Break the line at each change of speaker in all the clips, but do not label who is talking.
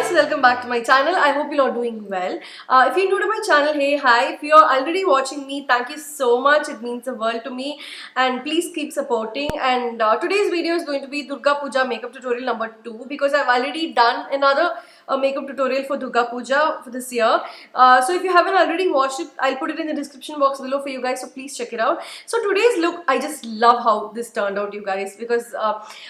guys, welcome back to my channel. I hope you're all doing well. If you're new to my channel, hey, hi. If you're already watching me, thank you so much. It means the world to me. And please keep supporting. And today's video is going to be Durga Puja makeup tutorial number 2 because I've already done another makeup tutorial for Durga Puja for this year. So if you haven't already watched it, I'll put it in the description box below for you guys. So please check it out. So today's look, I just love how this turned out, you guys, because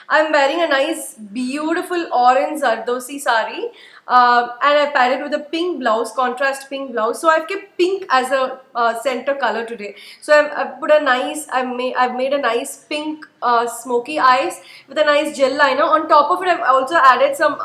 I'm wearing a nice, beautiful orange Zardosi sari. And I paired it with a pink blouse, contrast pink blouse. So I've kept pink as a center color today. So I've put a nice, I've made a nice pink smoky eyes with a nice gel liner. On top of it, I've also added some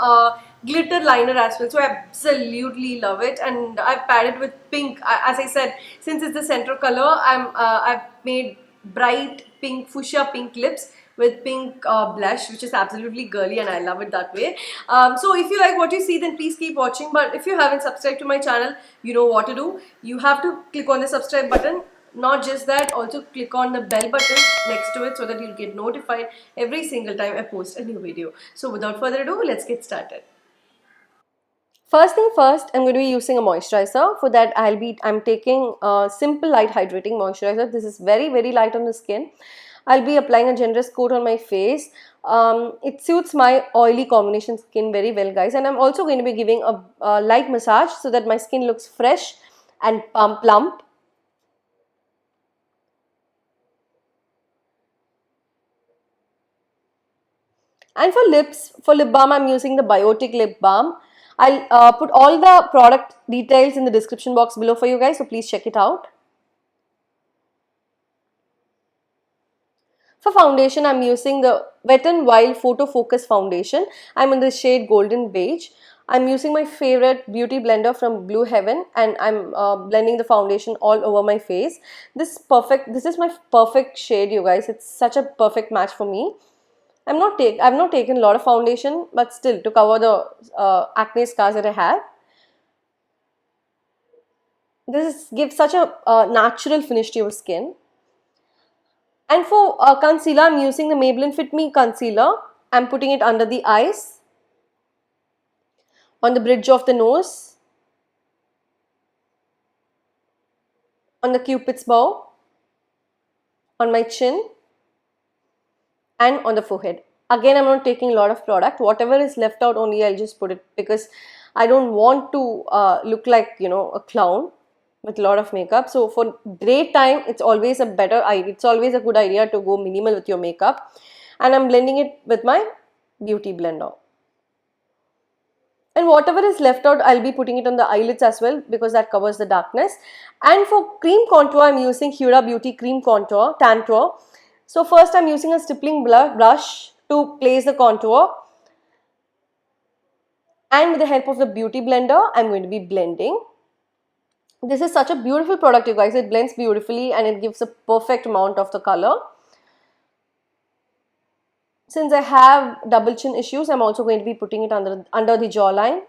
glitter liner as well. So I absolutely love it, and I've paired it with pink. As I said, since it's the center color, I've made bright pink, fuchsia pink lips with pink blush, which is absolutely girly, and I love it that way. So if you like what you see, then please keep watching. But if you haven't subscribed to my channel, you know what to do. You have to click on the subscribe button. Not just that, also click on the bell button next to it so that you'll get notified every single time I post a new video. So without further ado, let's get started. First thing first, I'm going to be using a moisturizer. For that, I'm taking a simple light hydrating moisturizer. This is very, very light on the skin. I'll be applying a generous coat on my face. It suits my oily combination skin very well, guys. And I'm also going to be giving a light massage so that my skin looks fresh and plump. And for lips, for lip balm, I'm using the Biotic lip balm. I'll put all the product details in the description box below for you guys, so please check it out. For foundation, I'm using the Wet n Wild Photo Focus foundation. I'm in the shade Golden Beige. I'm using my favorite beauty blender from Blue Heaven, and I'm blending the foundation all over my face. This is my perfect shade, you guys. It's such a perfect match for me. I've not taken a lot of foundation, but still to cover the acne scars that I have. This gives such a natural finish to your skin. And for concealer, I'm using the Maybelline Fit Me concealer. I'm putting it under the eyes, on the bridge of the nose, on the cupid's bow, on my chin, and on the forehead. Again, I'm not taking a lot of product. Whatever is left out only, I'll just put it because I don't want to look like, you know, a clown with a lot of makeup. So for daytime, it's always a good idea to go minimal with your makeup. And I'm blending it with my beauty blender. And whatever is left out, I'll be putting it on the eyelids as well because that covers the darkness. And for cream contour, I'm using Huda Beauty Cream Contour, Tantour. So first I'm using a stippling brush to place the contour. And with the help of the beauty blender, I'm going to be blending. This is such a beautiful product, you guys. It blends beautifully and it gives a perfect amount of the color. Since I have double chin issues, I'm also going to be putting it under the jawline.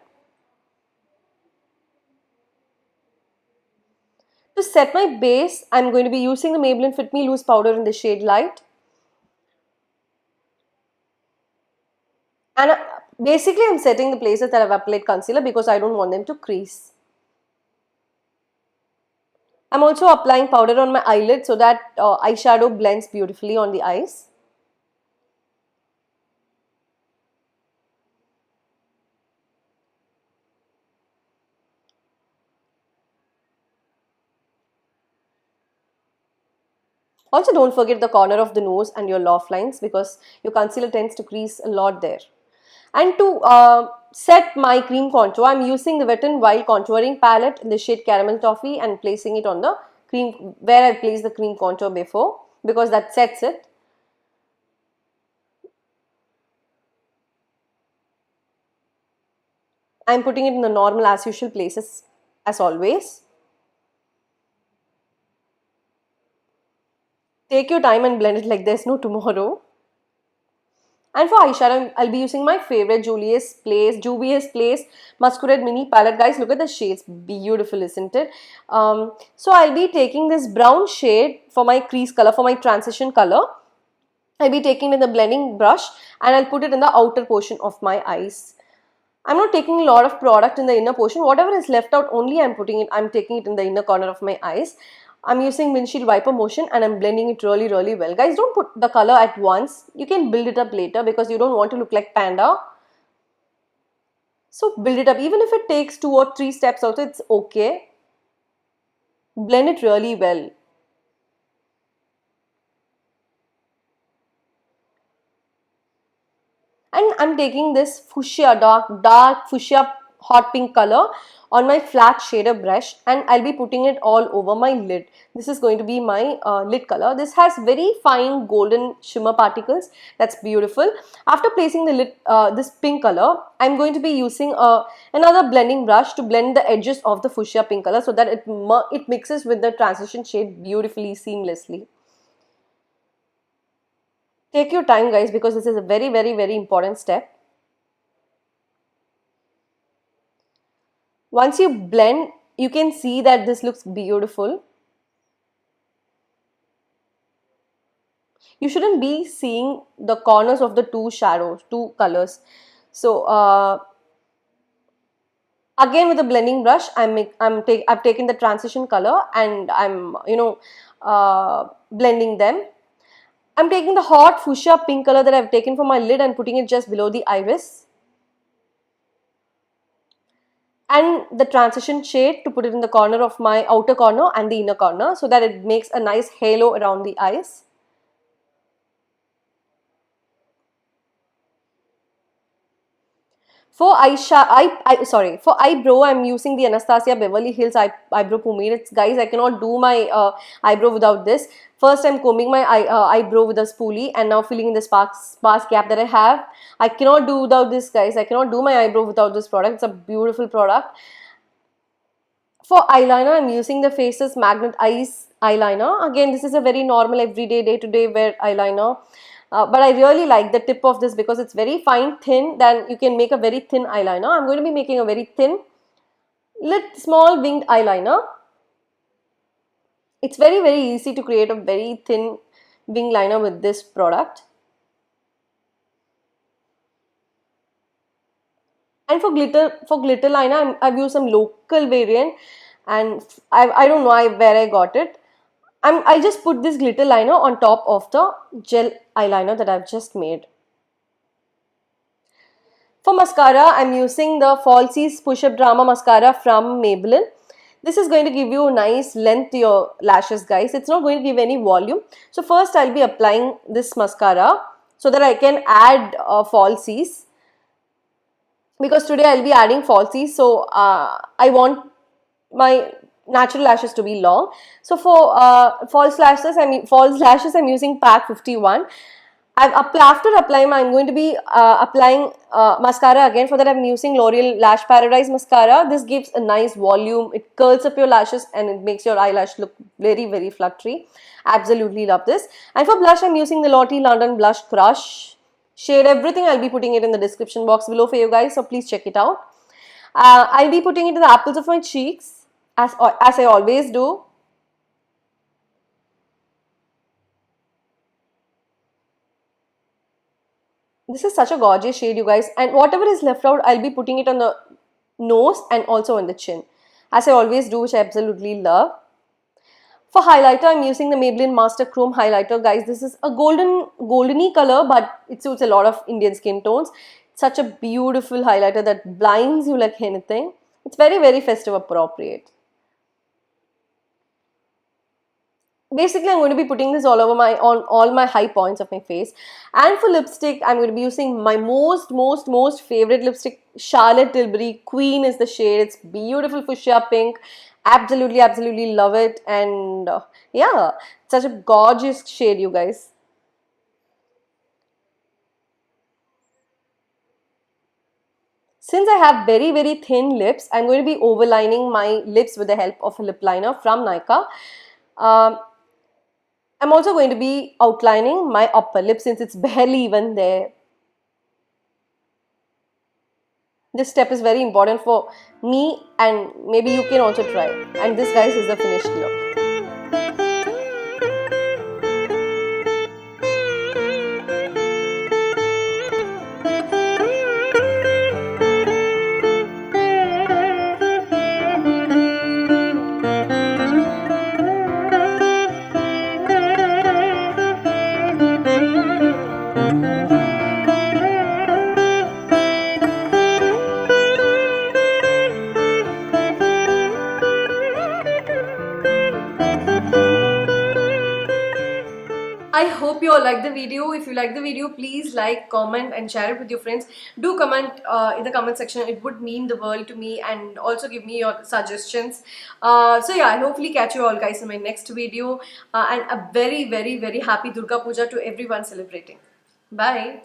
To set my base, I'm going to be using the Maybelline Fit Me Loose Powder in the shade Light. And basically, I'm setting the places that I've applied concealer because I don't want them to crease. I'm also applying powder on my eyelid so that eyeshadow blends beautifully on the eyes. Also, don't forget the corner of the nose and your laugh lines because your concealer tends to crease a lot there. And to set my cream contour, I'm using the Wet n Wild contouring palette in the shade Caramel Toffee and placing it on the cream where I placed the cream contour before because that sets it. I'm putting it in the normal as usual places as always. Take your time and blend it like there's no tomorrow. And for eyeshadow, I'll be using my favorite Juvia's Place Masquerade Mini Palette. Guys, look at the shades. Beautiful, isn't it? So I'll be taking this brown shade for my crease color, for my transition color. I'll be taking it in the blending brush and I'll put it in the outer portion of my eyes. I'm not taking a lot of product in the inner portion. Whatever is left out, only I'm taking it in the inner corner of my eyes. I'm using windshield wiper motion and I'm blending it really, really well. Guys, don't put the color at once. You can build it up later because you don't want to look like panda. So build it up. Even if it takes 2 or 3 steps also, it's okay. Blend it really well. And I'm taking this fuchsia, dark fuchsia hot pink color on my flat shader brush, and I'll be putting it all over my lid. This is going to be my lid color. This has very fine golden shimmer particles. That's beautiful. After placing the lid, this pink color, I'm going to be using another blending brush to blend the edges of the fuchsia pink color so that it mixes with the transition shade beautifully, seamlessly. Take your time, guys, because this is a very, very, very important step. Once you blend, you can see that this looks beautiful. You shouldn't be seeing the corners of the two colors. So again, with the blending brush, I've taken the transition color and I'm blending them. I'm taking the hot fuchsia pink color that I've taken from my lid and putting it just below the iris. And the transition shade to put it in the corner of my outer corner and the inner corner so that it makes a nice halo around the eyes. For for eyebrow, I'm using the Anastasia Beverly Hills eyebrow pomade. It's, guys, I cannot do my eyebrow without this. First, I'm combing my eyebrow with a spoolie and now filling in the sparse gap that I have. I cannot do without this, guys. I cannot do my eyebrow without this product. It's a beautiful product. For eyeliner, I'm using the Faces Magnet Eyes eyeliner. Again, this is a very normal, everyday, day-to-day wear eyeliner. But I really like the tip of this because it's very fine, thin. Then you can make a very thin eyeliner. I'm going to be making a very thin, small winged eyeliner. It's very, very easy to create a very thin wing liner with this product. And for glitter liner, I've used some local variant, and I don't know where I got it. I just put this glitter liner on top of the gel eyeliner that I've just made. For mascara, I'm using the Falsies Push Up Drama Mascara from Maybelline. This is going to give you a nice length to your lashes, guys. It's not going to give any volume. So first, I'll be applying this mascara so that I can add falsies. Because today I'll be adding falsies, so I want my natural lashes to be long. So for false lashes, I'm using Pack 51. After applying, I'm going to be applying mascara again. For that, I'm using L'Oreal Lash Paradise mascara. This gives a nice volume. It curls up your lashes and it makes your eyelash look very, very fluttery. Absolutely love this. And for blush, I'm using the Lottie London Blush Crush shade. Everything I'll be putting it in the description box below for you guys, so please check it out. I'll be putting it in the apples of my cheeks as I always do. This is such a gorgeous shade, you guys, and whatever is left out, I'll be putting it on the nose and also on the chin, as I always do, which I absolutely love. For highlighter, I'm using the Maybelline Master Chrome highlighter, guys. This is a goldeny color, but it suits a lot of Indian skin tones. It's such a beautiful highlighter that blinds you like anything. It's very, very festive appropriate. Basically, I'm going to be putting this all over on all my high points of my face. And for lipstick, I'm going to be using my most favorite lipstick, Charlotte Tilbury Queen is the shade. It's beautiful fuchsia pink. Absolutely love it. And yeah, such a gorgeous shade, you guys. Since I have very, very thin lips, I'm going to be overlining my lips with the help of a lip liner from Nykaa. I'm also going to be outlining my upper lip since it's barely even there. This step is very important for me, and maybe you can also try. And this, guys, is the finished look. hope you all like the video. If you like the video, please like, comment and share it with your friends. Do comment in the comment section. It would mean the world to me, and also give me your suggestions. So yeah, I'll hopefully catch you all guys in my next video, and a very, very, very happy Durga Puja to everyone celebrating. Bye.